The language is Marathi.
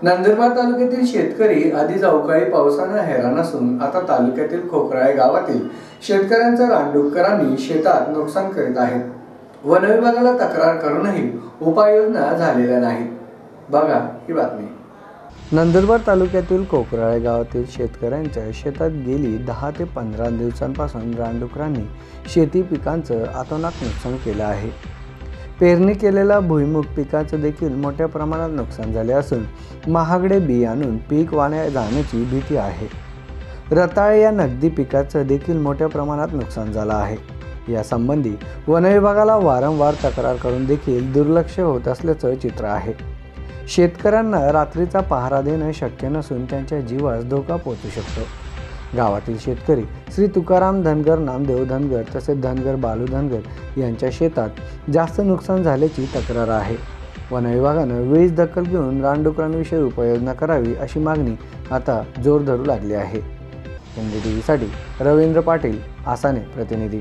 नंदुरबार तालुक्यातील शेतकरी आधीच अवकाळी पावसानं हैराण असून आता तालुक्यातील खोकराळे गावातील शेतकऱ्यांचा रानडुक्करांनी शेतात नुकसान करीत आहेत। वन विभागाला तक्रार करूनही उपाययोजना झालेल्या नाहीत। बघा ही बातमी। नंदुरबार तालुक्यातील खोकराळे गावातील शेतकऱ्यांच्या शेतात गेली 10 ते 15 दिवसांपासून रानडुकरांनी शेती पिकांचं अतोनात नुकसान केलं आहे। पेरणी केलेल्या भुईमुग पिकाचं देखील मोठ्या प्रमाणात नुकसान झाले असून महागडे बी आणून पीक वाया जाण्याची भीती आहे। रताळे या नगदी पिकाचं देखील मोठ्या प्रमाणात नुकसान झालं आहे। यासंबंधी वन विभागाला वारंवार तक्रार करून देखील दुर्लक्ष होत असल्याचं चित्र आहे। शेतकऱ्यांना रात्रीचा पहारा देणं शक्य नसून त्यांच्या जीवास धोका पोहोचू शकतो। गावातील शेतकरी श्री तुकाराम धनगर, नामदेव धनगर तसेच धनगर बालू धनगर यांच्या शेतात जास्त नुकसान झाल्याची तक्रार आहे। वन विभागानं वेळीच दखल घेऊन रानडुकरांविषयी उपाययोजना करावी अशी मागणी आता जोर धरू लागली आहे। NDTV साठी रवींद्र पाटील, आसाने प्रतिनिधी।